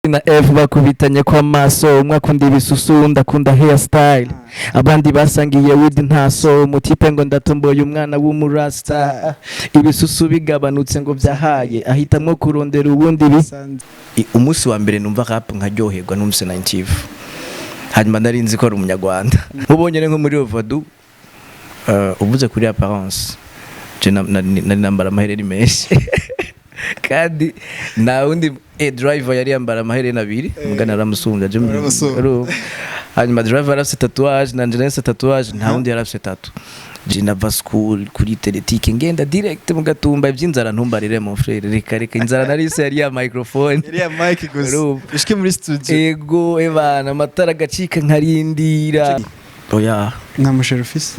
na F bakubitanye kwa maso, umwe akunda ibisusu ndakunda hairstyle, abandi basangiye weed ntaso, mutipe ngo ndatomboye umwana w'umurasta, ibisusu bigabanutse ngo byahaye ahitamwo kurondera ubundi umunsi wa mbere numva rap nkaryoherwa n'umse 90 hanyuma nari nzi ko ari umunyarwanda mubonye nko muri Ovadu uvuze kuri apparence je nari nambara amahereni menshi kandi na undi driver yari yambara amahereni abiri mugana aramusumbya je hanyuma driver arafite tatouage nanje nese tatouage nta undi yarafite tattoo je nava school kuri teletike ngenda direct mu Gatumba ivy'inzara ntumbarire mon frère reka inzara narise yari ya microphone yari ya mic gusa ushike muri studio ego ebana amatara gacika nkarindira oya nta mushere ufise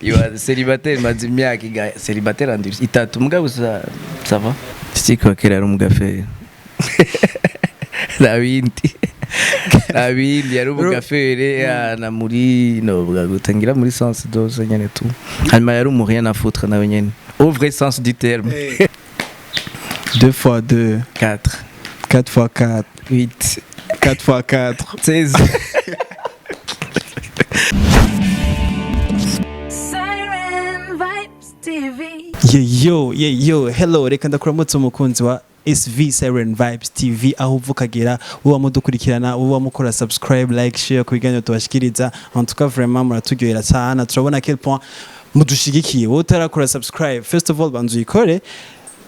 yo célibataire mazi imyaka iga célibataire andi itatu mugabo ça va siko kera ari umugafere Rabindi yari umugafere na muri no gutangira muri sens dose nyene tout hanyuma yari umu rien à foutre nawe nyene au vrai sens du terme 2 x 2 4 4 x 4 8 4 x 4 16 Yo, hello, reka ndakuramutse umukunzi wa SV Siren Vibes TV aho uvukagera uwa mudukurikirana uwa mukora subscribe like share ku biganiro tubashikiriza en tout cas vraiment muraturyohera cyane turabona quel point mudushigikiye wowe utarakora subscribe first of all banzu ikore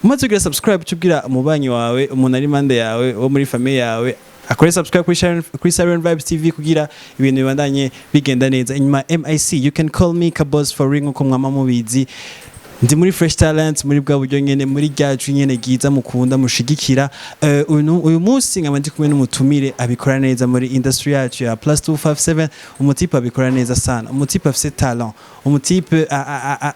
umaze kugira subscribe cyubwira umubanyi wawe umuntu ari mande yawe wo muri famille yawe akore subscribe kuri Siren Vibes TV kugira ibintu bibandanye bigenda neza inyuma MIC you can call me Kabos for ring uko mwama mubizi ndi muri Fresh Talents muri bwa buryo nyene muri ryacu nyene giza mukunda mushigikira uyu munsi nkaba ndi kumwe n'umutumire abikora neza muri industry yacu ya +257 umutipe abikora neza sana umutipe afite talent umutipe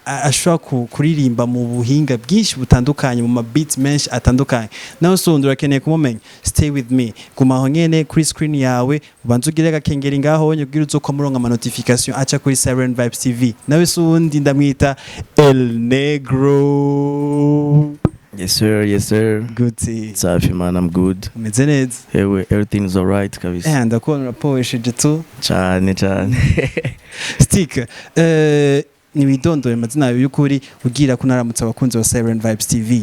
ashobora kuririmba mu buhinga bwinshi butandukanye mu beats menshi atandukanye nawe sondura keneye kumumenya stay with me kumaho nyene kuri screen yawe ubanze ugire gakengeri ngaho wonye kugira uzo muronga ama notification acha kuri Siren Vibes TV nawe sundi ndamwita El Negro. Yes sir. Good. Safi man, I'm good. Umeze neza? Yewe everything is alright kabisa. Ndakubona urapoesheje tu. Cyane. Stick. Nibidondore amazina yawe y'ukuri ugira kunaramutsa abakunzi wa Siren Vibes TV.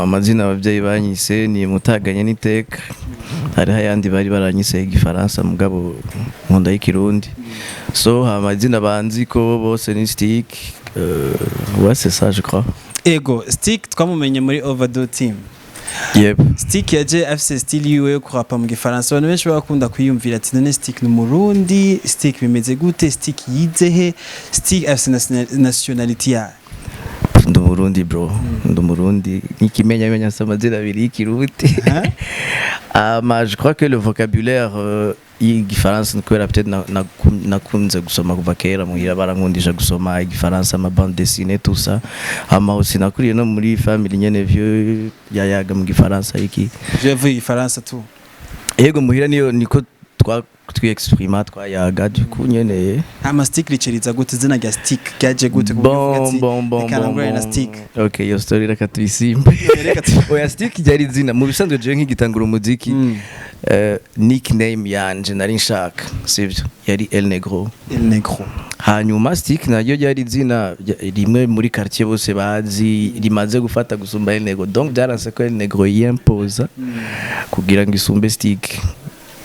Amazina abavyeyi banyise ni Mutaganye n'iteka. Hari hayandi bari baranyise igifaransa mugabo nkunda y'ikirundi. So amazina banzi ko bose ni Stick. Ouais, c'est ça, je crois. Ego, Stick, twamumenye muri Overdue Team. Yep. Stick yaje afise style yiwe kurapa mu gifaransa. Abantu benshi bakunda kwiyumvira ati none Stick ni Murundi, Stick bimeze gute, Stick yizehe, Stick afise nationality ya. Ndi Murundi bro. Ndi Murundi. Nikimenya samazira abiri y'ikirundi. Je crois que le vocabulaire igifaransa nkwera peut-être nakunze gusoma kuva kera muhira barankundisha gusoma igifaransa ama bande dessinée tout ça ama aussi nakuriye no muri family nyene vieux yayaga mu gifaransa iki je vu igifaransa tu yego muhira niyo niko twexprima twayaga du coup nyene ama Stick riceriza gute zina rya Stick ryaje gute na Stick okay yo story reka tuyisimbe oya Stick ryari zina mu bisanzwe je nk'igitangura umuziki nickname yanje nari nshaka sivyo yari El Negro hanyuma Stick nayo yari zina rimwe muri quartier bose bazi rimaze gufata gusumba El Negro donc byaranse ko El Negro yimpoza kugira ngo isumbe Stick.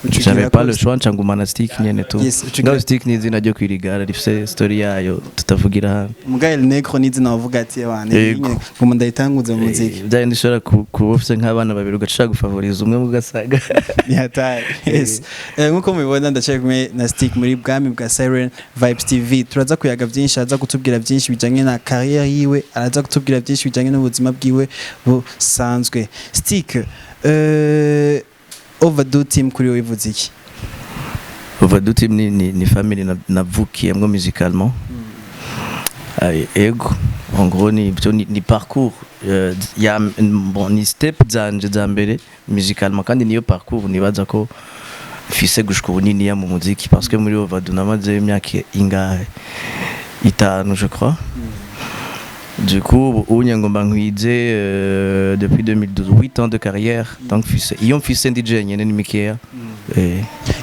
J'avais pas le choix ncangumana Stick nyene tu. Ngaho Stick ni izina ryo kwirigara rifise story yayo tutavugira. Mugaye El Negro ni izina bavuga ati abana ngo ndayitanguze mu muziki. Byaye ndishora kubufise nk'abana babiri ugashaka gufavoriza umwe mugasaga. Ni hatari. Yes. Nkuko mubibona ndacaye kumwe na Stick muri bwami bwa Siren Vibes TV. Turaza kuyaga byinshi aza kutubwira byinshi bijanye na career yiwe, araza kutubwira byinshi bijanye n'ubuzima bwiwe busanzwe. Stick Overdue Team kuri wivuze iki? Overdue Team ni family navukiyemwo musicalement. Ego en gros ni parcours ya ni step zanje za mbere musicalement kandi niyo parcours nibaza ko fise gushika bunini ya mu muziki parce que muri Overdue namaze imyaka ingahe 5 je crois. Du coup, ubu ngomba nkwize depuis 2012, 8 ans de carrière. Donc iyo mfise DJ nyene ni mikeya.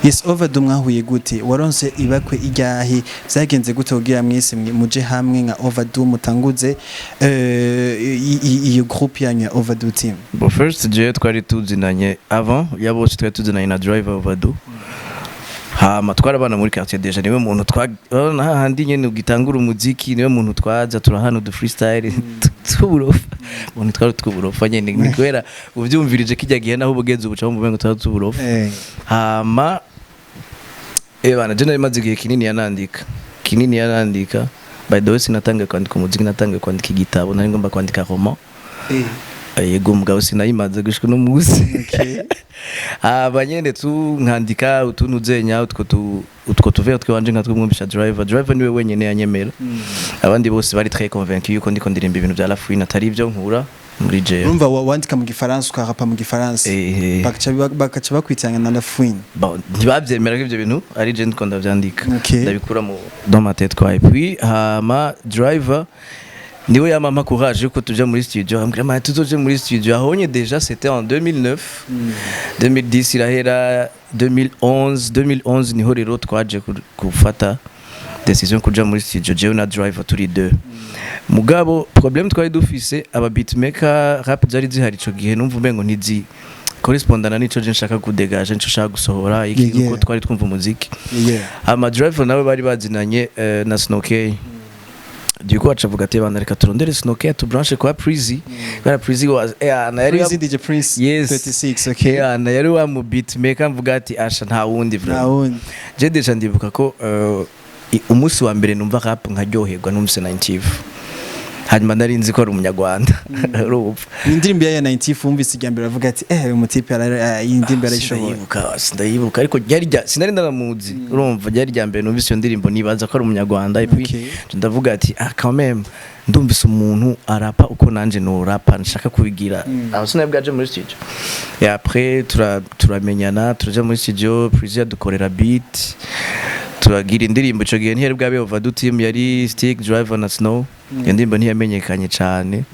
Yes, Overdue mwahuye gute? Waronse ibakwe iryahe? Vyagenze gute kugira mwese muje hamwe nka Overdue mutanguze iyo groupe yanyu ya Overdue team? Bon, first je twari tuzinanye avant, yabo twari tuzinanye na Driver Overdue. Hama twarabana muri quartier deja, niwe muntu twabona hahandi nyene ugitangura umuziki, niwe muntu twaza turahana du freestyle tuburofa. Umuntu twari tuburofa nyene ni kwera uvyumvirije kijya gihe naho ubugenze ubuca mu bengo twari tuburofa. Hama bana je nari maze igihe kinini yanandika. By the way sinatangiye kwandika umuziki, natangiye kwandika igitabo, nari ngomba kwandika roman. Yego mugabo sinayimaze gushika no muzi. Abanyene nkandika utuntu zenya utwo tuvera twanje nka twumvisha Driver niwe wenyene yanyemera. Abandi bose bari très convaincus yuko ndiko ndirimba ibintu bya La Fouine atari ibyo nkura muri je. Urumva wandika mu gifaransa ukarapa mu gifaransa. Bakaca bakwitanga na La Fouine. Bon, ntibavyemera ko ivyo bintu ari je ndiko ndavyandika. Ndabikura mu dans ma tête quoi. Et puis hama Driver niwe yamama courage yuko tuja muri studio, ambwira ma tuzoje muri studio. Ahonye déjà c'était en 2009. 2010 irahera 2011 niho rero twaje kufata decision kuja muri studio jewe na Driver turi deux. Mugabo problème twari dufise aba beatmaker rap zari zihari ico gihe numva umengo ntizi correspondana nico je nshaka kudegaje nico nshaka gusohora iki uko twari twumva umuziki. Ama Driver nawe bari bazinanye na Snokey. Du coup acavuga ati bana reka turondere Snokey tu branche kwa Prizy. Kwa Prizy was na yari Prizy DJ Prince 36 okay. Na yari wa mu beatmaker mvuga ati asha nta wundi vraiment. Je deja ndibuka ko umunsi wa mbere numva rap nkaryoherwa numvise 90. Hanyuma nari nzi ko ari umunyarwanda. Urupfa. Indirimbo ya 90 umvise igambira avuga ati umutipe indirimbo arayishoboye. Ndayibuka ariko sinari ndanamuzi. Urumva ryari ryambere numvise iyo ndirimbo nibaza ko ari umunyarwanda et puis ndavuga ati quand même ndumvise umuntu arapa uko nanje no rapa nshaka kubigira. Aho sinabwaje muri studio. Et après turamenyana turaje muri studio Prizy dukorera beat. Turagira indirimbo ico gihe ntiyari bwabe Overdue team yari Stick Driver na Snow. Iyo ndirimbo ntiyamenyekanye cyane.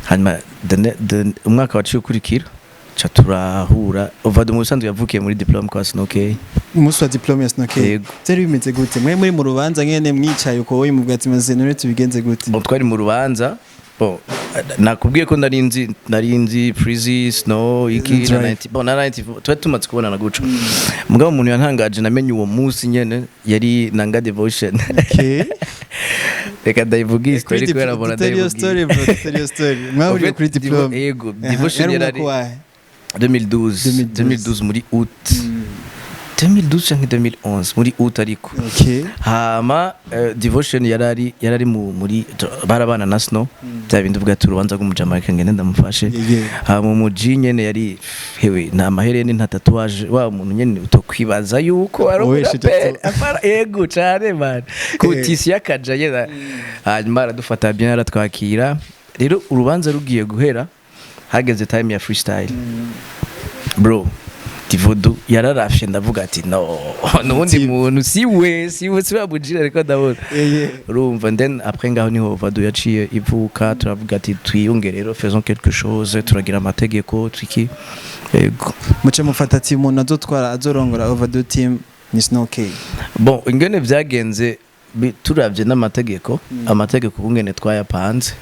Hanyuma umwaka waciye ukurikira ca turahura. Overdue mu sanzwe yavukiye muri diplome kwa Snokey. Umunsi wa diplome ya Snokey byari bimeze gute? Mwe muri mu rubanza nyene mwicaye uko wowe mu bwatsi maze none tubigenze gute? Bon twari mu rubanza. Bon nakubwiye ko narinzi Prizy Snow iki na 90. Bon na 90 twari tumaze kubona na guco. Mugabo umuntu yantangaje namenye uwo munsi nyene yari Nanga Devotion. Reka ndayivuga story ko yarabona ndayivuga. Tell story. Mwahuriye kuri diplome. Yego Devotion yari 2012 muri août. 2012 cyangwa 2011 muri août ariko. Hama Devotion yarari muri barabana na Snow. Bya bindi uvuga turubanza rw'umujamaica ngene ndamufashe. Hama umuji nyene yari hewe na mahereni nta tatouage wa muntu nyene utokwibaza yuko ari umuraperi. Yego cyane man. Kutisi yakaja yera. Hanyuma aradufata bien aratwakira. Rero urubanza rugiye guhera hageze time ya freestyle. Bro Tivodu yararafye ndavuga ati no nundi muntu siwe babujira ariko ndabona urumva then après ngaho niho Overdue yaciye ivuka turavuga ati twiyunge rero faisons quelque chose turagira amategeko twiki yego muce mufata ati umuntu azotwara azorongora Overdue team ni Snokey. Bon ingene vyagenze turavye n'amategeko amategeko kungene twayapanze.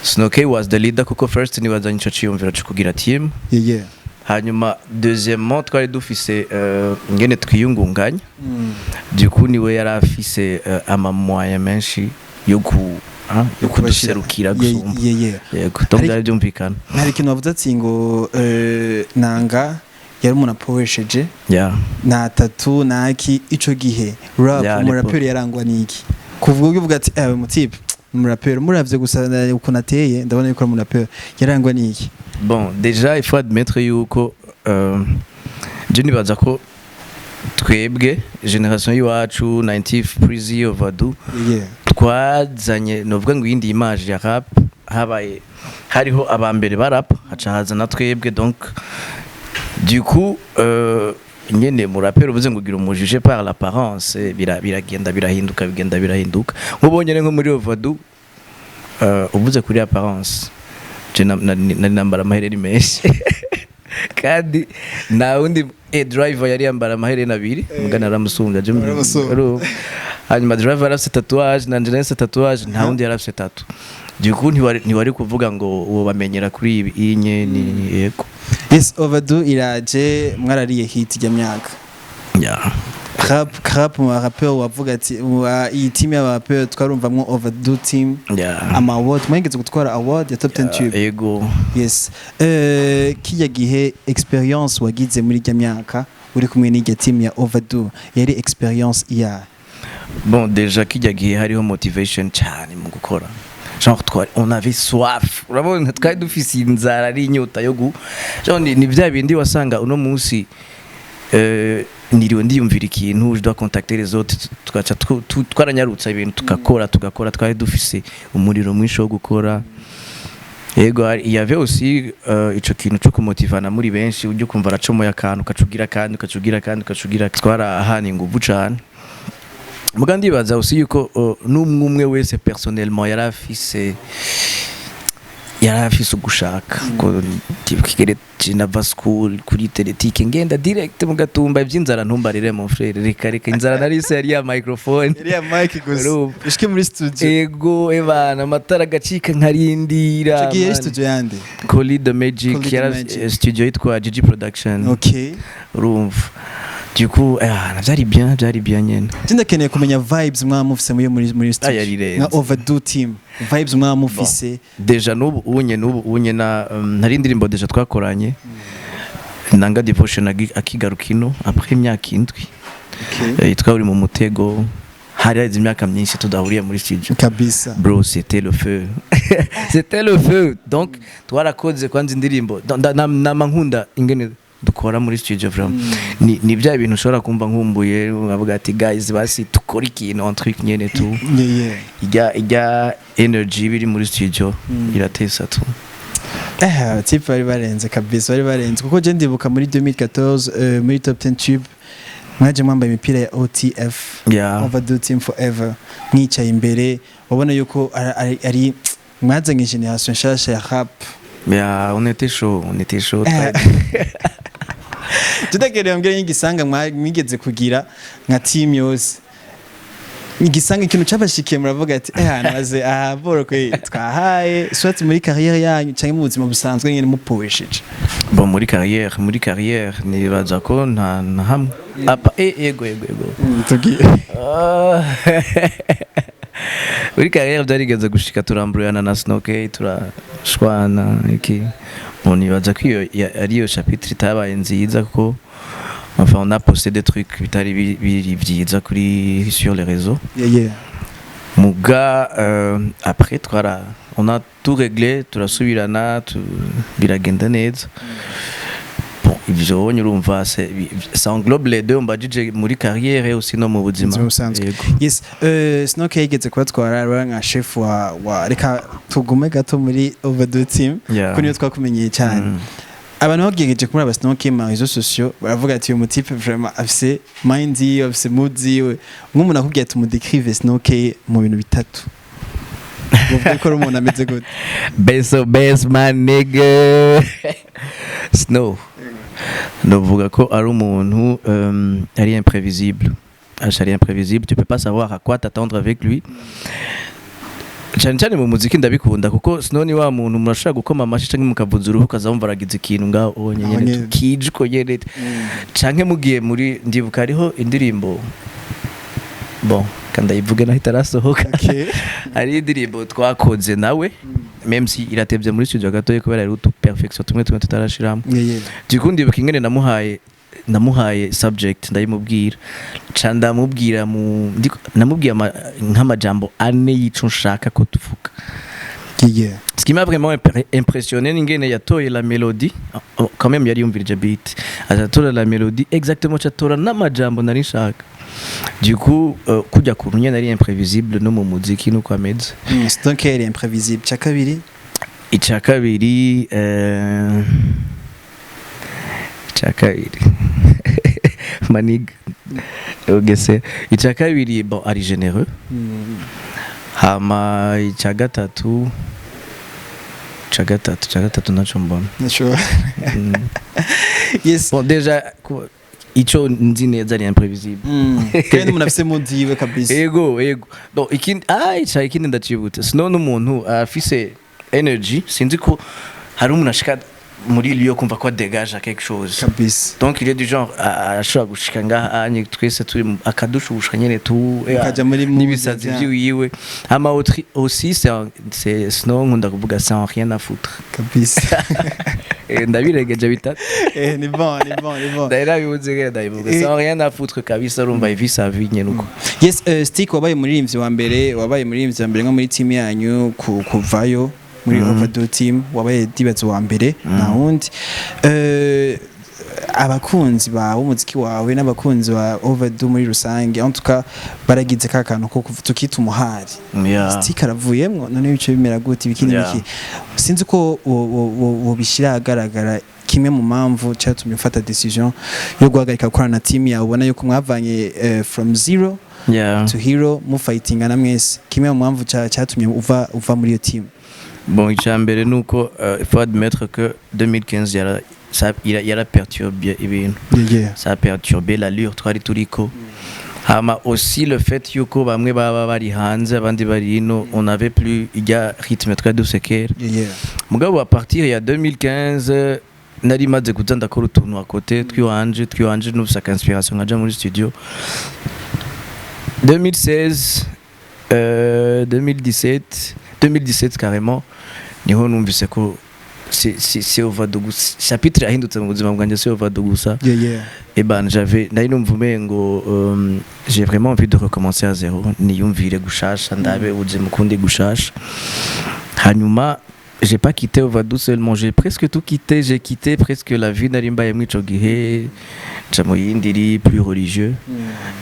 Snokey was the leader kuko first ni wazanye ico ciyumvira cyo kugira team. Hanyuma deuxièmement twari dufise ngene twiyungunganya. Du coup niwe yarafise ama moyen menshi yo kuduserukira gusumba. Yego donc byari byumvikana. Hari ikintu bavuze ati ngo Nanga yari umuntu aporesheje. Na tatu naki ico gihe rap umuraperi yarangwa niki? Kuvuga uvuga ati mutipe umuraperi muravye gusa uko nateye ndabona yuko umuraperi yarangwa niki? Bon, déjà il faut admettre yuko je nibaza ko twebwe generation yiwacu 90 Prizy Overdue twazanye novuga ngo yindi image ya rap habaye hariho abambere ba rap haca haza na twebwe donc du coup nyene mu rapper uvuze ngo gira umujije par l'apparence biragenda birahinduka nk'ubonye nko muri Overdue uvuze kuri apparence je nari nambara amahereni menshi kandi na undi driver yari yambara amahereni abiri mugana aramusunga je hanyuma driver arafise tatouage nanje nese tatouage nta wundi yarafise tattoo duku ntiwari kuvuga ngo uwo bamenyera kuri ibi inye ni yego. Yes, Overdue iraje mwarariye hit ya myaka. Yeah. Rap mu rapper wavuga ati iyi team ya rapper twarumvamwo Overdue team. Yeah. Ama award mwengeze gutwara award ya Top 10 Tube. Yego. Yes. Kijya gihe experience wagize muri ya myaka uri kumwe n'ijya team ya Overdue yari experience ya. Bon, déjà kijya gihe hariho motivation cyane mu gukora. Genre on avait soif. Urabona twari dufise inzara ari inyota yo gu. Genre ni vya bindi wasanga uno munsi niriwe ndiyumvira ikintu je dois contacter les autres tugaca twaranyarutsa ibintu tugakora twari dufise umuriro mwinshi wo gukora. Yego il y avait aussi ico kintu cyo kumotivana muri benshi ujye kumva racomoya akantu kacugira twara ahani nguvu cyane. Muga ndibaza aussi yuko n'umwe wese personnellement yarafise ugushaka ko kigere nava school kuri teletike ngenda direct mu Gatumba ivy'inzara ntumbarire mon frère reka inzara narise yari ya microphone yari ya mic gusa ushike muri studio ego ebana amatara gacika nkarindira chagiye studio yande Coli the Magic yara studio yitwa GG Production. Okay urumva du coup byari bien nyene ndakeneye kumenya vibes mwamufise muri studio nka Overdue team vibes mwamufise deja n'ubu unye na hari indirimbo deja twakoranye nanga devotion akigarukino après imyaka indwi yitwa uri mu mutego hari imyaka myinshi tudahuriye muri studio kabisa bro c'était le feu donc twarakoze kwanza indirimbo namankunda ingene dukora muri studio vraiment ni bya bintu ushobora kumva nkumbuye bavuga ati guys basi tukora ikintu en truc nyene tu ijya energy biri muri studio iratesa tu type bari barenze kabisa kuko je ndibuka muri 2014 muri Top 10 Tube mwaje mwambaye imipira ya OTF Overdue team forever mwicaye imbere wabona yuko ari mwazanye generation nshasha ya rap. On était chaud. Tudakereye mbere y'ingisanga mwigeze kugira nka team yose. Igisanga ikintu cyabashikiye muravuga ati naze boro kwe twahaye swati muri carrière yanyu cyangwa mu buzima busanzwe nyene mupoesheje. Bon muri carrière ni baza ko nta hamwe. Apa ego. Tugiye. Muri carrière byarigeze gushika turamburana na Snokey turashwana iki. On y va dire que il y a chapitre tabaye nziza ko enfin on a posté des trucs bitari byiza kuri sur les réseaux. Muga après on a tout réglé turasubirana biragenda neza. Bon ivyo nyurumva ça englobe les deux mbajije muri carrière et aussi no mu buzima. Yes Snokey yigeze kubatwara nka chef wa reka tugume gato muri Overdue team ko niyo twakumenyeye cyane. Abantu bagiyeje kumura Snokey mu réseaux sociaux baravuga ati uyu type vraiment afise mind yiwe afise mood yiwe nk'umuntu akubwiye ati mu décrive Snokey mu bintu bitatu uvuga ko umuntu ameze gute. Best man nigga Snow ndavuga ko ari umuntu ari imprévisible tu peux pas savoir à quoi t'attendre avec lui. Cyane mu muziki ndabikunda kuko Snow ni wa muntu murashaka gukoma amashi canke mukavuza uruhu kazamva aragize ikintu ngaho nyene tukije ko yene canke mugiye muri ndibuka hariho indirimbo bon kandi ayivuge naho itarasohoka ari indirimbo twakoze nawe même si iratevye muri studio gatoye kubera ari utu perfection tumwe tutarashiramo dikundi bukingene namuhaye subject ndayimubwira ndamubwira namubwiye nk'amajambo ane yico nshaka ko tuvuga. Ce qui m'a vraiment impressionné n'ingene yatoye la mélodie quand même yari yumvirije beat azatora la mélodie exactement chatora n'amajambo nari nshaka. Du coup kujya kunye nari imprévisible no mu muziki nuko ameze. Donc elle est imprévisible. Chakabiri manig ogese ichakabiri bon ari généreux hama icya gatatu naco mbona Sure. Yes. bon déjà ico nzi neza ari imprévisible Kandi umuntu afise mudi yiwe kabisa. ego donc ikindi ndacibutse sino n'umuntu afise energy sinzi ko hari umuntu ashika muri liyo kumva ko dégage quelque chose Kabisa. donc il est du genre ashobora gushika ngaha anye twese turi akadushusha nyene tu Ukaja muri mood, n'ibisazi yeah. vyiwe ama aussi c'est sinon nkunda kuvuga sans rien à foutre Kabisa. ndabiregeje bitatu Ni bon. ndaira bibuze rero ndabivuga sans rien à foutre kabisa urumva ivi sa vie nyene uko Yes, Stick wabaye muririmbyi wa mbere nko muri team yanyu kuvayo muri Overdue team wabaye dibazo wa mbere na wundi abakunzi bawe umuziki wawe n'abakunzi wa Overdue muri rusange en tout cas baragize ka kantu ko tukita umuhari Stick aravuyemwo none bice bimera gute bikindi biki sinzi ko wo bishira agaragara kimwe mu mpamvu cyatumye ufata decision yo guhagarika gukorana na team yawe ubona yuko mwavanye from zero to hero mu fighting na mwese kimwe mu mpamvu cyatumye uva muri iyo team. Bon, icambere nuko il faut admettre que 2015 il a perturbé ibintu. Ça a perturbé l'allure twari turiko. Hama aussi le fait yuko bamwe baba bari hanze abandi bari ino on avait plus il y a rythme très douceur. Mugabo à partir ya 2015 nari maze kuza ndakora utuntu à côté twiwanje n'ubusaka inspiration ngaja muri studio. 2016 2017 carrément niho numvise ko c'est Overdue gusa chapitre yahindutse mu buzima bwanjye c'est Overdue gusa et ben j'avais nari numva umengo j'ai vraiment envie de recommencer à zéro niyumvire gushasha ndabe ubuzima kundi gushasha hanyuma j'ai pas quitté Overdue seulement j'ai presque tout quitté j'ai quitté presque la vie nari mbaye mwico gihe mu yindi iri plus religieux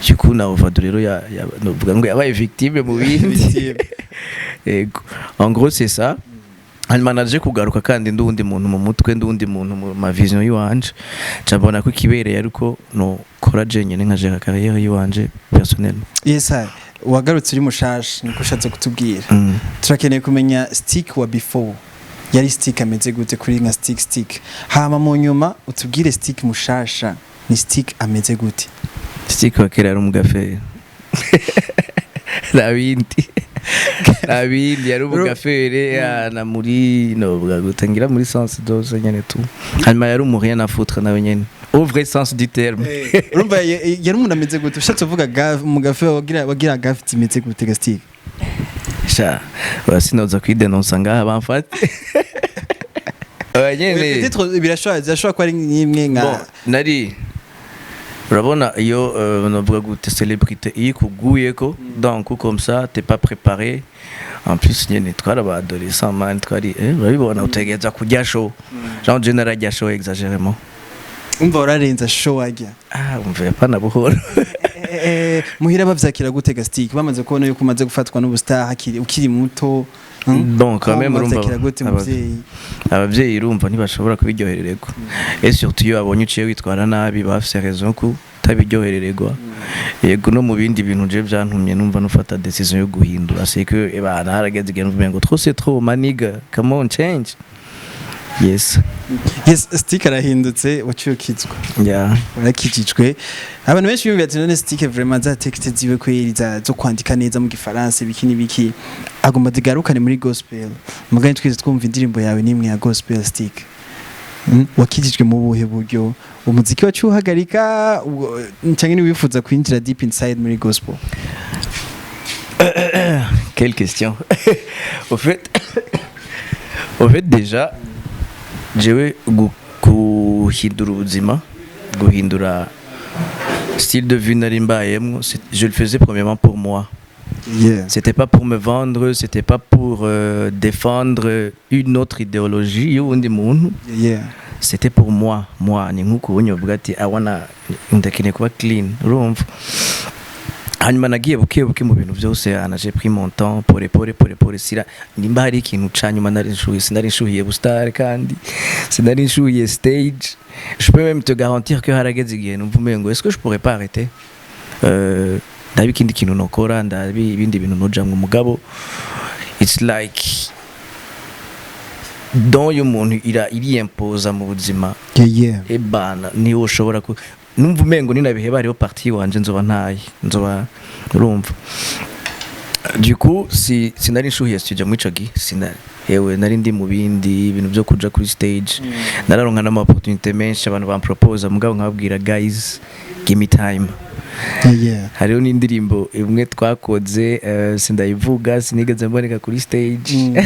du coup na Overdue rero novuga ngo yabaye victime mu bindi en gros c'est ça hanyuma naje kugaruka kandi ndundi muntu mu mutwe ndundi muntu mu ma vision yiwanje cabona ko kibereye ariko no courage nyene nka jera carrière yiwanje personnellement. Yes sir wagarutse uri mushasha niko ushatse kutubwira turakeneye kumenya Stick wa before yari Stick ameze gute kuri nka Stick hama mu nyuma utubwire Stick mushasha ni Stick ameze gute. Stick wa kera ari umugaferi Labindi yari umugaferi na muri no bwa gutangira muri sens dose nyene tu hanyuma yari umurien na foutre nawe nyene au vrai sens du terme. Urumva yari umuntu ameze gute ushatse uvuga umugaferi wagira gafite imeze gute ga Stick sha wasinoza kwidenonsa ngaha bamfate nyene peut-être birashobora ko ari nimwe nka bon nari urabona iyo novuga gute célébrité ikuguyeko donc comme ça t'es pas préparé en plus nyene twara ba adolescent man twari urabibona utegeza kujya show genre general ya show exagérément umva urarenza show ajya umva pana buhoro muhira bavyakira gute ga Stick bamaze kubona yuko umaze gufatwa n'ubustar ukiri muto donc quand même urumva abavyeyi urumva ntibashobora kubiryoherererwa et surtout iyo abonye uciye witwara nabi bafise raison ko tabiryoherererwa yego no mu bindi bintu je byantumye numva nufata decision yo guhindura c'est que bana harageze igihe numva ngo trop c'est trop maniga come on change. Yes Stick arahindutse wacukizwa warakijijwe abantu benshi bimwe ati none Stick vraiment za texte ziwe kweri zo kwandika neza mu gifaransa biki agomba digarukane muri gospel mugani twize twumva indirimbo yawe nimwe ya gospel Stick wakijijwe mu buhe buryo umuziki wacuhagarika cyangwa ni wifuza kwinjira deep inside muri gospel. Quelle question. Au fait déjà jewe guhindura ubuzima guhindura style de vie nari mbayemwo je le faisais premièrement pour moi. C'était pas pour me vendre, c'était pas pour défendre une autre idéologie y'undi muntu. C'était pour moi ni nkuko unyovuga ati ndakeneye kuba clean urumva hanyuma nagiye buke mu bintu byose j'ai pris mon temps pore sira nimba hari ikintu canyuma sinari nshuhiye bustar kandi sinari nshuhiye stage. Je peux même te garantir que harageze igihe numva umengo est-ce que je pourrais pas arrêter ndabi ikindi kintu nokora ndabi ibindi bintu nojamwe mugabo it's like don y'umuntu iriimposa mu buzima ebana niwo ushobora numva umengo ninabiheba hariho partie wanje nzoba urumva du coup sinari nshuhiye studio mu ico gihe sinari yewe nari ndi mu bindi ibintu byo kuja kuri stage nararonka n'ama opportunity menshi abantu bampropose mugabo nkababwira guys give me time hariho n'indirimbo imwe twakoze sindayivuga sinigeze mboneka kuri stage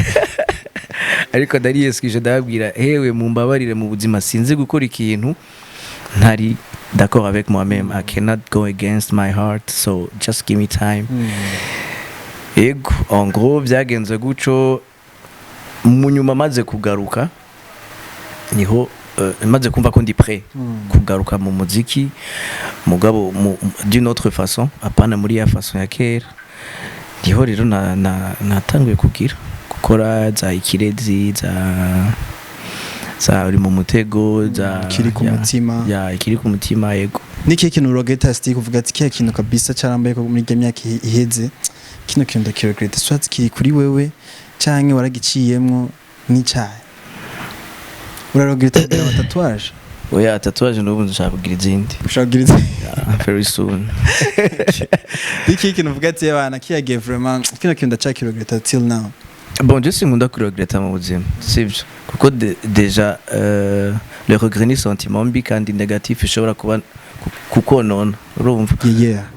ariko ndari yeskije ndababwira hewe mumbabarire mu buzima sinzi gukora ikintu ntari d'accord avec moi-même. I cannot go against my heart, so just give me time. Ego en gros byagenze guco munyuma maze kugaruka niho maze kumva ko ndi prêt kugaruka mu muziki mugabo d'une autre façon apana muri ya façon ya kera niho rero natanguye kugira gukora za ikirezi za uri mu mutego za kiri ku mutima ikiri ku mutima yego niki kintu rogeta stick uvuga ati kiya kintu kabisa carambaye ko muri gemyaka iheze kino kintu ndakiregrete swati kiri kuri wewe canke waragiciyemwo n'icaye urarogereta kugira tatouage oya tatouage n'ubu nshaka kugira izindi very soon niki kintu uvuga ati abana kiyagiye vraiment kino kintu ndacakiregreta till now. Bon, je sais que je regrette mon buzima sivyo kuko déjà le regret ni sentiment mbi kandi négatif ishobora kuba kuko none urumva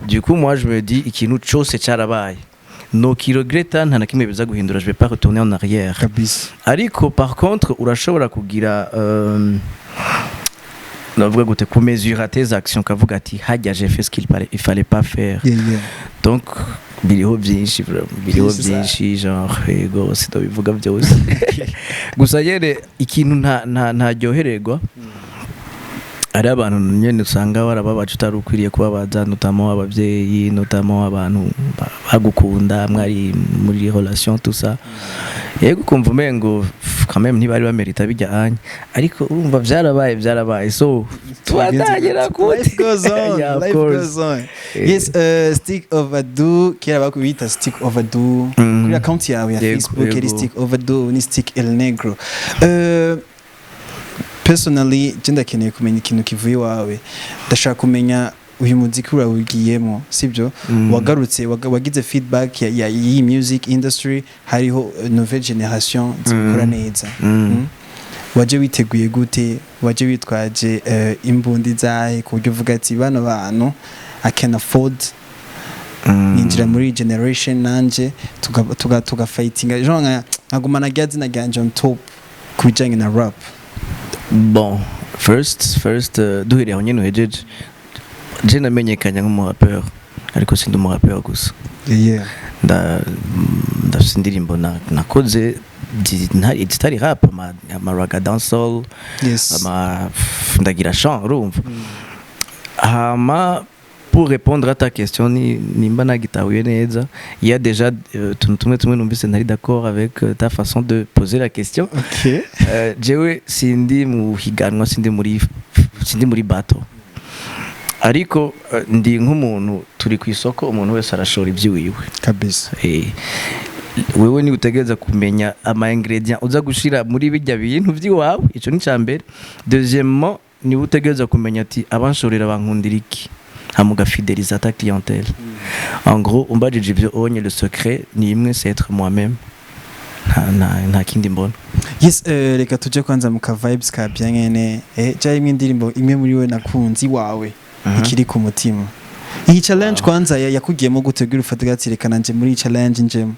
du coup moi je me dis ikintu cyose cyarabaye no ki regretta nta nakimwe biza guhindura je vais pas retourner en arrière kabisa ariko par contre urashobora kugira navuga gute ku mesurer tes actions kavuga ati hajya j'ai fait ce qu'il fallait pas faire donc biriho byinshi genre ego sitabivuga byose gusa yere ikintu ntaryohererwa ari abantu nyene usanga barababaje utarukwiriye kuba bazanutamo abavyeyi notamo abantu bagukunda mwari muri relation tout ça yego kumva umengo quand même ntibari bamerita bijya anya ariko urumva byarabaye so twadagera ku life goes on yes stick overdue kera bakubita stick overdue kuri account yawe ya Facebook eri stick overdue ni stick el negro personally jenda keneye kumenya ikintu kivuye wawe ndashaka kumenya uyu muziki urawugiyemo sibyo wagarutse wagize feedback ya iyi music industry hariho nouvelle generation zikora neza waje witeguye gute waje witwaje imbundi zahe ku buryo uvuga ati bano bantu I can afford ninjira muri generation nanje tugafightinga genre nkagumana gyazina gyanje on top kubijanye na rap. Bon, first duhiriye aho nyene uhejeje je namenyekanye nk'umurapeur ariko sindi umurapeur gusa ndafise indirimbo nakoze zitari rap ama raga dancehall ndagira chant urumva hama pour répondre à ta question nimba nagitahuye neza il y a déjà tumwe numvise ntari d'accord avec ta façon de poser la question. OK. Jewe sindi mu higanwa sindi muri bato ariko ndi nk'umuntu turi ku isoko umuntu wese arashora ibyiwiwe kabisa wewe ni utegereza kumenya ama ingredients uza gushira muri bijya bintu by'iwawe ico ni cyambere. Deuxièmement ni utegereza kumenya ati abanshorera bankundira iki hamuga fidéliser ta clientèle. En gros umbajije ibyo onye le secret ni imwe c'est être moi-même nta kindi mbona. Yes reka tuje kwanza mu ka vibes ka bien nyene cyari imwe indirimbo imwe muri we nakunzi wawe ikiri ku mutima. Iyi challenge kwanza yakugiyemo gutegura ufataga ati reka nanje muri challenge njemo.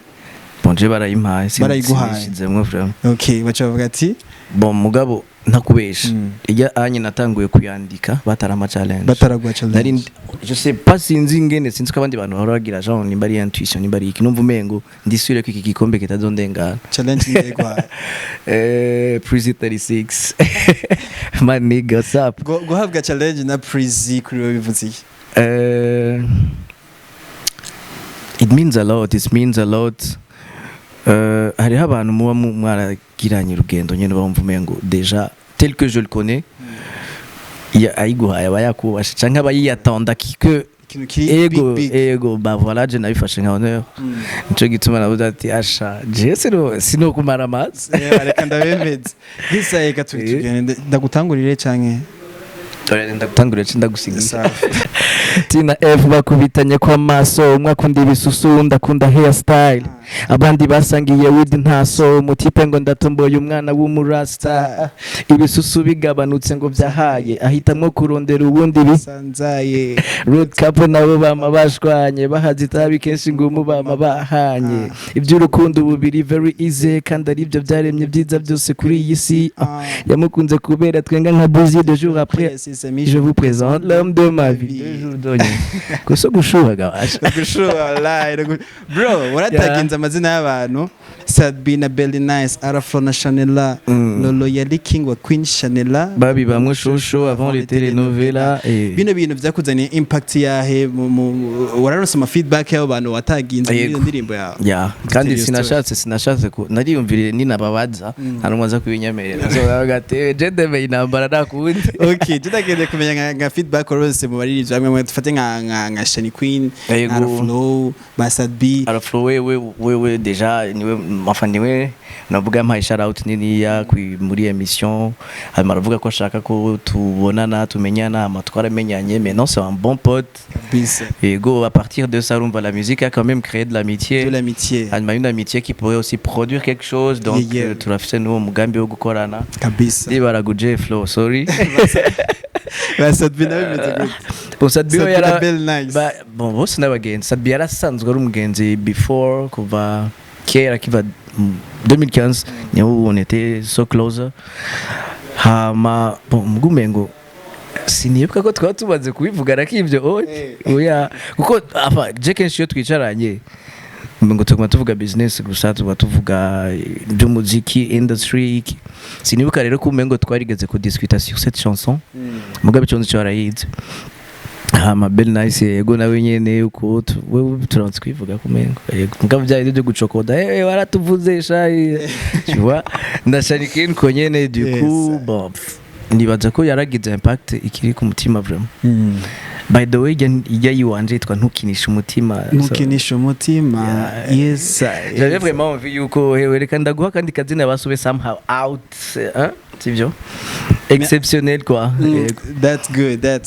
Bon je barayimpaye sinishizemwe vraiment. OK bacha bavuga ati bon mugabo ntakubesha iya anye natanguye kuyandika batarama challenge challenge je sais pas sinzi ngene sinzi ko abandi bantu baragira genre nimba ari intuition nimba ari iki numva umengo ndisubire ko iki gikombe kitazondengana challenge ndegwa Prezi 36 my nigga up guhabwa challenge na Prezi kuri we bivuze it means a lot hariho abantu muba mwaragiranye urugendo nyene bamva umengo déjà tel que je le connais ayiguhaye abayakubasha canke abayiyatonda que ikintu kiri ego big ego bah voilà je nabifashe nka honneur nico gituma navuze ati asha je sino kumara amazi reka ndabemeze gisa reka tugende ndagutangurire canke ndagutangurira ci ndagusigira Tina F bakubitanye kwa maso umwe akunda ibisusu ndakunda hairstyle abandi basangiye with ntaso mutipe ngo ndatomboye umwana w'umurasta ibisusu bigabanutse ngo byahaye ahitamwo kurondera ubundi bisanzaye road couple nabo bama bashwanye bahaze itabi kenshi ngo bama bahanye iby'urukundo bubiri very easy kandi ari byo byaremye byiza byose kuri iyi si yamukunze kubera twenga nka bougie de jour après je vous présente l'homme de ma vie gusa gushuha gabasha gushuha live bro waratagenza amazina y'abantu Sabina Belly Nice Arafro na Chanela Lolo yali King wa Queen Chanela babi bamwe shosho avant les telenovela bino bintu byakuzaniye impact yahe wararonse ama feedback y'abo bantu wataginze muri ndirimbo yawe ya kandi sinashatse ko nariyumvire ni nababaza ntanumwe aza kubinyemerera so bagate je deme inambara nakundi okay tutagende kumenya nka feedback warose mu baririmbyi bamwe dufate nka Shani Queen Araflo Basad B Araflo wewe déjà niwe enfin niwe navuga mpa shout out niniya muri émission hanyuma aravuga ko ashaka ko tubonana tumenyana amatwaramenyanye mais non c'est un bon pote et go à partir de ça la musique a quand même créé de l'amitié hanyuma une amitié qui pourrait aussi produire quelque chose donc turafise n'uwo mugambi wo gukorana kabisa baraguje flow sorry Sadbi nawe bimeze gute bon Sadbi yara nice bon bose n'abagenzi Sadbi yarasanzwe ari umugenzi before kuva kera kiva 2015 niho on était so closer hama bon mugumengo sinibuka ko twaba tumaze kubivugana k'ibyo oya kuko afa je kenshi yo twicaranye ngo tuguma tuvuga business gusa tuba tuvuga by'umuziki industry sinibuka rero ko umengo twarigeze ku discuter sur cette chanson mugabe cyonze cyo arayize hama Belly Nice yego nawe nyene uko wewe turanze kwivuga kumengo yego mugabe byaje byo gucokoda waratuvuze shayi tu vois ndashanikin ko nyene du coup bon nibaza ko yaragize impact ikiri ku mutima vraiment by the way ijya yiwanje yitwa ntukinisha umutima yes j'avais vraiment envie yuko reka ndaguha kandi kazina basube somehow out sivyo exceptionnel quoi that's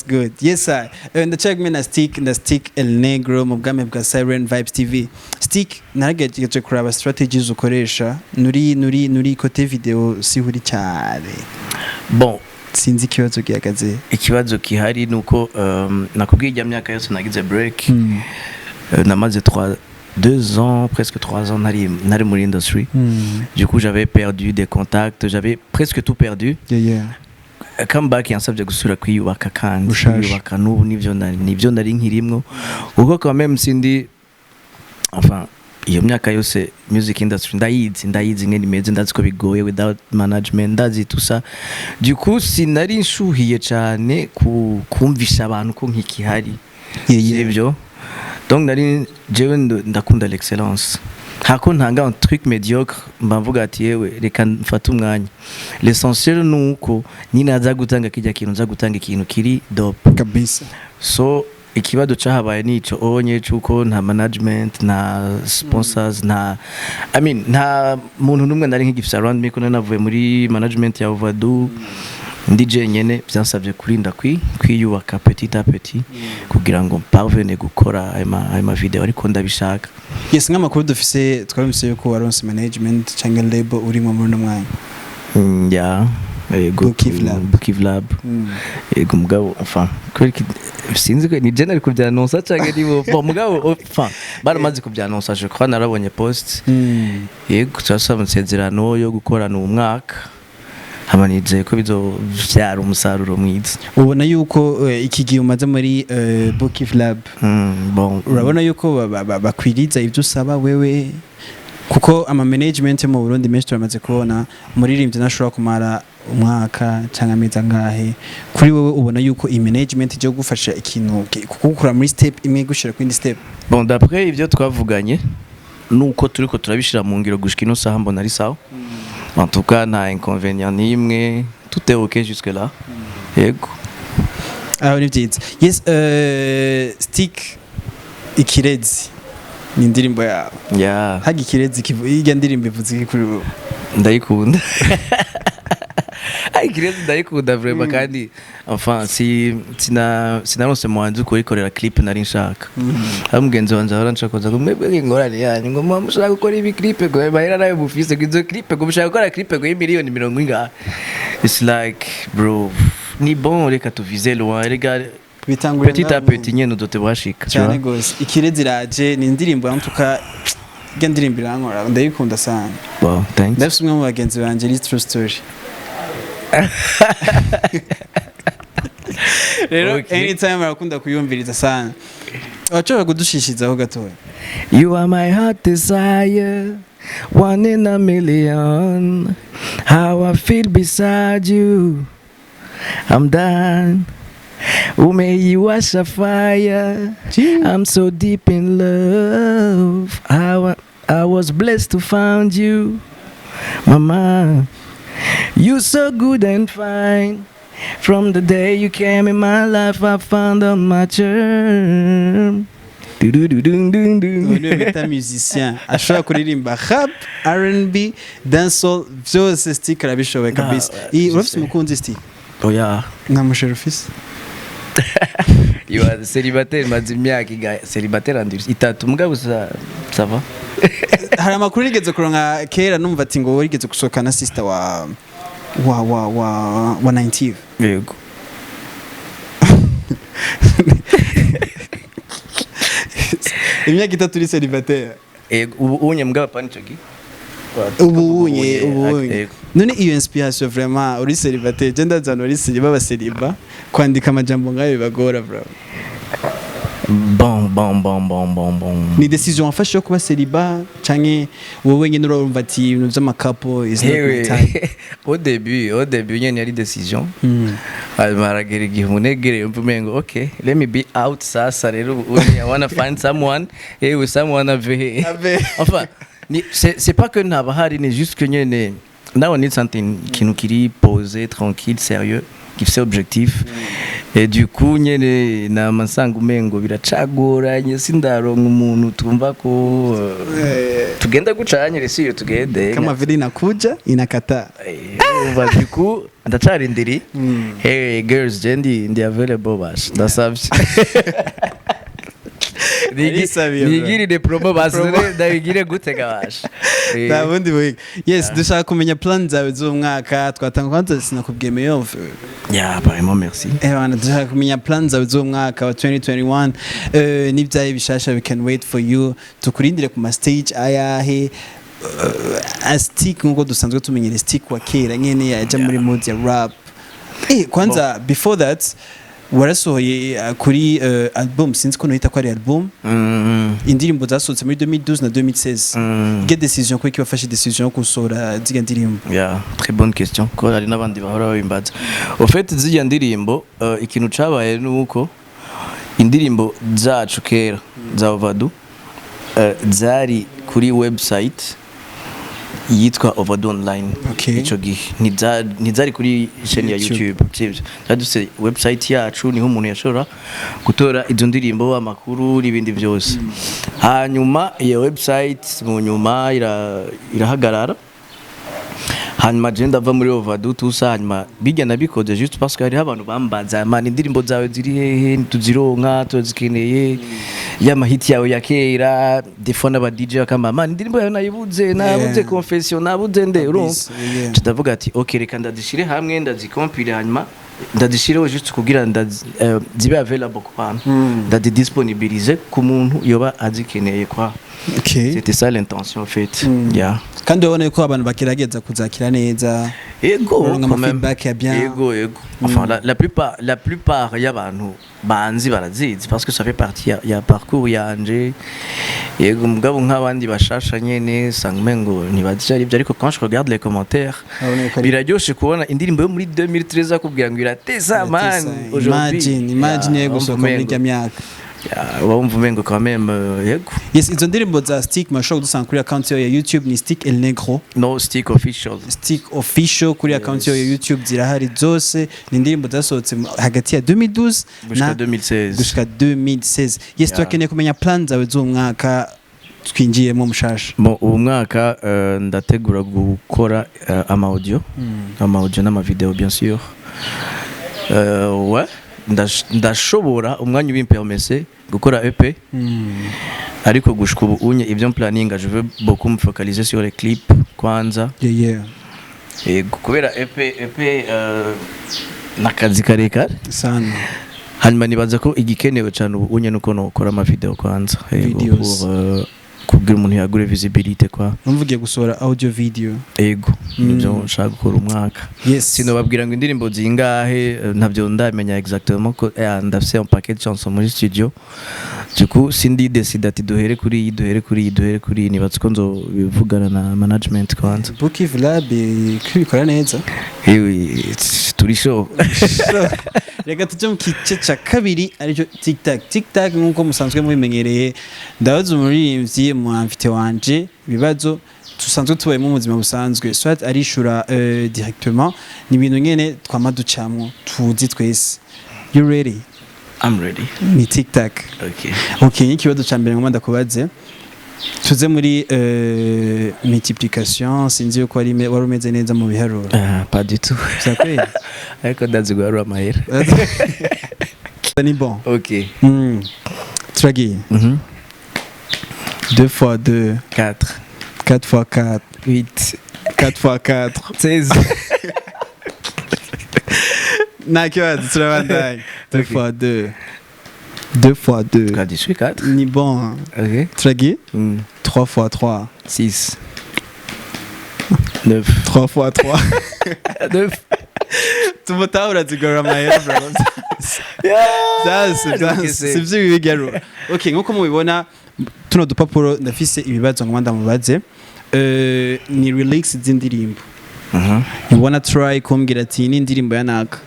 good yes sir ndacheck me na stick El Negro mu bwame bwa Siren Vibes TV stick naragejeje kuraba strategies ukoresha nuri kote video sihuri cyane bon sinzi ikibazo gihagaze ikibazo kihari nuko nakubwiye ijya myaka yose nagize break namaze 2 ans presque 3 ans nari muri industry du coup j'avais perdu des contacts j'avais presque tout perdu comeback yansabye gusura kwiyubaka kandi kwiyubaka n'ubu nivyo nari nkirimwo ubwo quand même sindi enfin iyo myaka yose music industry ndayizi ngene imeze ndazi ko bigoye without management ndazi tout ça du coup sinari nshuhiye cyane kumvisha abantu ko nkikihari ibyo donc nari jewe ndakunda l'excellence hako ntanga un truc médiocre mbavuga ati yewe reka mfata umwanya l'essentiel nuko ninaza gutanga kijya kintu nza gutanga ikintu kiri dope kabisa so ikibazo cyahabaye nico onye cyuko nta management na sponsors nta nta muntu numwe nari nk'igifisa around me ko navuye muri management ya Overdue DJ nyene byansabye kurinda kwiyubaka petit à petit kugira ngo parvene gukora ama video ariko ndabishaka yes nk'amakuru dufise twabimse yuko waronse management cyangwa label urimo muri no mwanya ya Bookiv Lab ego mugabo enfin sinzi ko ni general ko byanonsa cyangwa nibo mugabo enfin baramaze ko byanonsa je crois narabonye post yego cyasaba nsezerano yo gukorana umwaka hamanije ko bizovyara umusaruro mwiza ubona yuko iki gihe umaze muri Bookiv Lab bon urabona yuko bakwiriza ibyo usaba wewe kuko ama management mu Burundi menshi turamaze kubona muririmbye nashobora kumara umwaka cyangwa ameza ngahe kuri wowe ubona yuko i management cyo gufasha ikintu kukukura muri step imwe gushira ku indi step bon d'après ivyo twavuganye nuko turiko turabishira mu ngiro gushika ino saha mbona ari sawa en tout cas nta inconvénient nimwe tout est OK jusque là yego aho ni byiza. Yes, stick ikirezi ni indirimbo yawe. Yeah. Hagi ikirezi irya ndirimbo ivuze iki kuri wowe? Ndayikunda. Ikirezi ndayikunda vraiment kandi enfin sinaronse muhanzi kuyikorera clip nari nshaka. Ari mugenzi wanje ahora nshaka kuza kumwebwe ingorane yanyu ngo mushaka gukora ibi clip ngo bahera nayo bufise izo clip ngo mushaka gukora clip ngo y'imiliyoni 70. It's like bro ni bon reka tuvize loin rega petit à petit nyene dote bwashika cyane gose. Ikirezi raje ni indirimbo yantuka irya ndirimbo irankora ndayikunda sana. Wow, thanks. Ndafise umwe mu bagenzi banje ni true story. Rero anytime arakunda kuyumviriza sana. Wachora kudushishizaho gatoya. You are my heart desire, one in a million. How I feel beside you, I'm done. Umeiwasha fire, I'm so deep in love. I was blessed to find you, mama. You so good and fine. From the day you came in my life, I found on my charm. Uyu bita musicien ashobora kuririmba rap, R&B, dancehall byose Stick arabishoboye kabisa. Urafise umukunzi Stick? Oya. Nta musheri ufise? You are célibataire maze imyaka igaya célibataire andiri itatu mugabo ça va. Hari amakuru nigeze kuronka kera numva ati ngo wigeze gusohoka na sister wa 90. Yego. Imyaka itatu uri célibataire. Ubu unye mugabo panichoki. Ubunye. None iyo inspiration vraiment uri célibataire je ndazana uri celiba baseliba kwandika amajambo ngayo bibagora bro. Bon. Ni decision wafashe yo kuba celiba canke wowe nyine urumva ati ibintu by'amakapo is not my time? Au début nyene yari decision. Maragera igihe umunegere mvumengo okay let me be out sasa rero I wanna find someone with someone ave. Enfin c'est pas que n'aba hari ni juste que nyene now I need something kintu kiri posé tranquille sérieux gifise objectif. Et du coup nyene na masangu mengo biracagoranye sindaronka umuntu twumva ko tugenda gucanye resiyo tugende kama vile inakuja inakata. Du coup ndacarindiri. Hey girls ndi available bash ndasavye. Nigiri de promo basere ndabigire gutega basha. Ndabundi buhiga. Yes, dushaka kumenya plan zawe z'umwaka twatanga kwanza sinakubwiye meyo. Yeah, vraiment merci. Bana dushaka kumenya plan zawe z'umwaka wa 2021. N'ibyaye bishasha we can wait for you. Tukurindire ku ma stage ayahe. Stick ngo dusanzwe tumenyere Stick wa kera nyene yaje muri mode ya rap. Kwanza before that warasohoye kuri album sinzi ko nohita ko ari album. Indirimbo zasohotse muri 2012 na 2016. Quelle décision ko kibafashe decision yo gusohora ziga ndirimbo? Yeah, très bonne question. Ko hari nabandi bahora babimbaza. Au fait ziga ndirimbo ikintu cabaye nuko indirimbo zacu kera za Ovadu zari kuri website yitwa Ovadu Online. Ico gihe ntizari kuri chaîne ya YouTube sivyo. Zaduse website yacu niho umuntu yashora gutora izo ndirimbo amakuru n'ibindi byose. Hanyuma iyo website mu nyuma irahagarara. Hanyuma je ndava muri Ovadu tusa hanyuma bijya nabikoze juste parce que hari abantu bambaza man indirimbo zawe ziri hehe tuzironka tuzikeneye y'amahiti yawe ya kera defo n'aba DJ akamba man indirimbo yawe nabuze confession nabuze nde urumva ndavuga ati okay reka ndadishire hamwe ndazikompile hanyuma ndadishireho juste kugira zibe available ku bantu ndadisponibiliser ku muntu yoba azikeneye kwa. C'était ça l'intention en fait. Yeah. Kandi ubona ko abantu bakirageza kuzakira neza. Ego feedback ya bien. Ego. Enfin la plupart y'abantu banzi barazizi parce que ça fait partie ya parcours yanje. Ego mugabo nk'abandi bashasha nyene sangmengo ntibazijari byo ariko quand je regarde les commentaires biraryoshe kubona indirimbo yo muri 2013 akubwira ngo irateza man aujourd'hui. Imagine gusohoka muri myaka. wumva umengo quand même yego. Yes, izo ndirimbo za Stick mashobora dusanga kuri account ya YouTube ni Stick El Negro. No, Stick Official. Stick Official kuri account ya YouTube zirahari zose. Ni indirimbo zasohotse hagati ya 2012 gushika 2016. Gushika 2016. Yes, twakeneye kumenya plan zawe z'umwaka twinjiyemo mushasha. Ubu mwaka ndategura gukora ama audio n'ama video bien sûr. Ouais, ndashobora umwanya ubimpermese gukora EP. Ariko gushika ubu unye ivyo planning je veux beaucoup me focaliser sur les clips kwanza. Yeah. Kubera EP nakazi karekare sana. Hanyuma nibaza ko igikenewe cyane ubu unye nuko nokora ama video kwanza. Videos. Kugira umuntu yagure visibility kwa. Umvugiye gusohora audio video. Ego. Nibyo nshaka gukora umwaka. Yes. Sinobabwira ngo indirimbo zingahe ntabyo ndamenya exactement ko ndafise un paquet de chansons muri studio. Duku sindi decide ati duhere kuri nibatse ko nzo bivugana na management kwanza. Bookie Vlad kwikora neza. Turi show. Reka tujye mu kice cya kabiri aricyo TikTok nk'uko musanzwe mubimenyereye ndabaza umuririmbyi mu amfite wanje ibibazo tusanzwe tubayemo mu buzima busanzwe soit arishura directement ni ibintu nyene twamaducamwo tuzi twese. You ready? I'm ready. Ni TikTok. Okay, ikibazo cya mbere ngomba ndakubaze tuze muri multiplication sinzi yuko wari umeze neza mu biharuro. Pas du tout. Sakweli. Ariko ndazi guharura amahera. Ni bon. OK. Tragiye. 2 x 2 4 4 x 4 8 4 x 4 16. Nakibazo turabandanya. 2 x 2 2 x 2 4. Ni bon. OK. Tragiye. 3 x 3 6 9 3 x 3 9. tumutahura zigorora amahera bro. Si byo bibigarura. Okay, nkuko mubibona tuno dupapuro ndafise ibibazo ngomba ndamubaze. Ni relax z'indirimbo. You wanna try kumbwira ati ni indirimbo ya naka.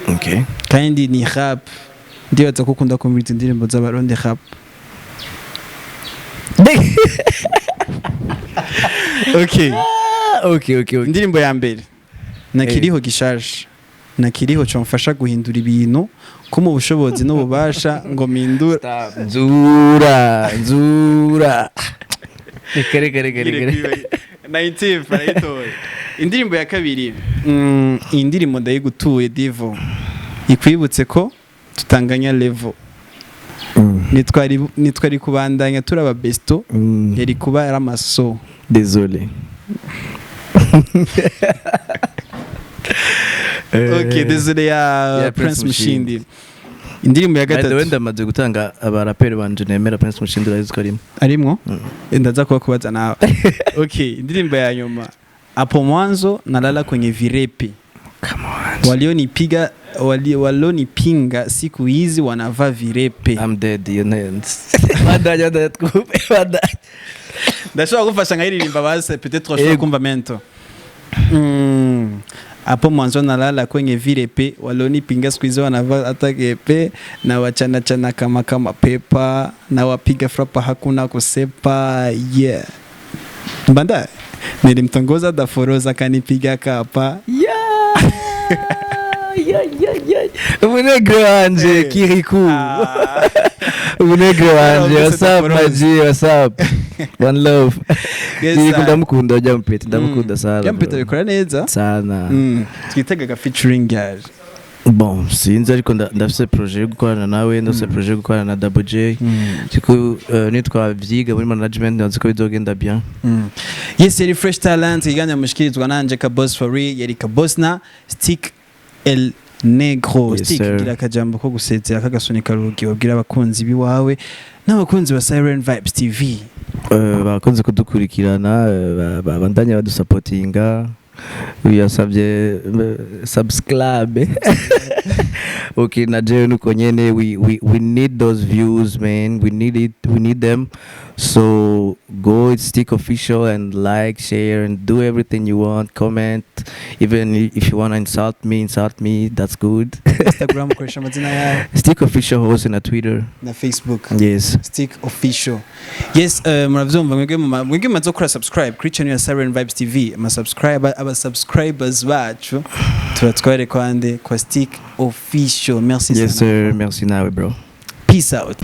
Okay. Kandi ni rap. Ndibaza ko ukunda kumbwira indirimbo z'abarundi rap. Okay. Okay. Indirimbo ya mbere. Nakiriho gishaje. Nakiriho cyomfasha guhindura ibintu ko mu bushobozi n'ububasha ngo mpindura. Nzura. Rekere. 19 farayitoye. Indirimbo ya kabiri. Indirimbo ndayigutuye Divo. Ikwibutse ko tutanganya level. Nitwari kubandanya turaba besto yari kuba yaramaso. Désolé. Okay, désolé ya Prince Mushindi. Indirimbo ya gatatu. Wenda maze gutanga abaraperi banje nemera Prince Mushindi urazi ko arimo. Ndaza kubaza nawe. Okay, indirimbo ya nyuma. Hapo mwanzo nalala kwenye virepi. Come on. Walionipinga siku hizi wanavaa virepe. I'm dead, you know. Badanya kupe. Ndashobora gufasha nkayiririmba base peut-être ushobora kumva mento. Hapo mwanzo nalala kwenye virepe walionipinga siku hizi wanavaa atagepe na wachana kama pepa na wapiga frapa hakuna kusepa. Yeah. Mbanda nilimtongoza daforoza kanipiga kapa. Umunegro wanje Kirikou. Umunegro wanje what's up Maji, what's up? One love. Ndamukunda Jampet, ndamukunda sana. Jampet bikora neza sana. Twitegaga featuring guys. Bon, sinzi ariko ndafise projet yo gukorana nawe, ndafise projet yo gukorana na Double J. Tiko nitwavyiga muri management nzi ko bizogenda bien. Yes, yari Fresh Talent iganya mushikirizwa nanje ka Boss for real, yari ka Boss na Stick El Negro. Yes, Stick gira akajambo ko gusezera kagasunika rugi wabwira abakunzi biwawe n'abakunzi ba Siren Vibes TV. Bakunze kudukurikirana babandanya badusupportinga. Uyasabye subscribe. Okay, na je nuko nyene we need those views man, we need them So go it's Stick Official and like, share, and do everything you want. Comment, even if you wanna insult me. That's good. Instagram ukoresha amazina yawe Stick Official hose na Twitter. na Facebook. Yes. Stick Official. Yes, muravyumva mwebwe maze gukora subscribe kuri channel ya Siren Vibes TV. Aba subscribers bacu tubatware kwande kwa Stick Official. Merci Yes sana. sir, merci nawe bro. Peace out.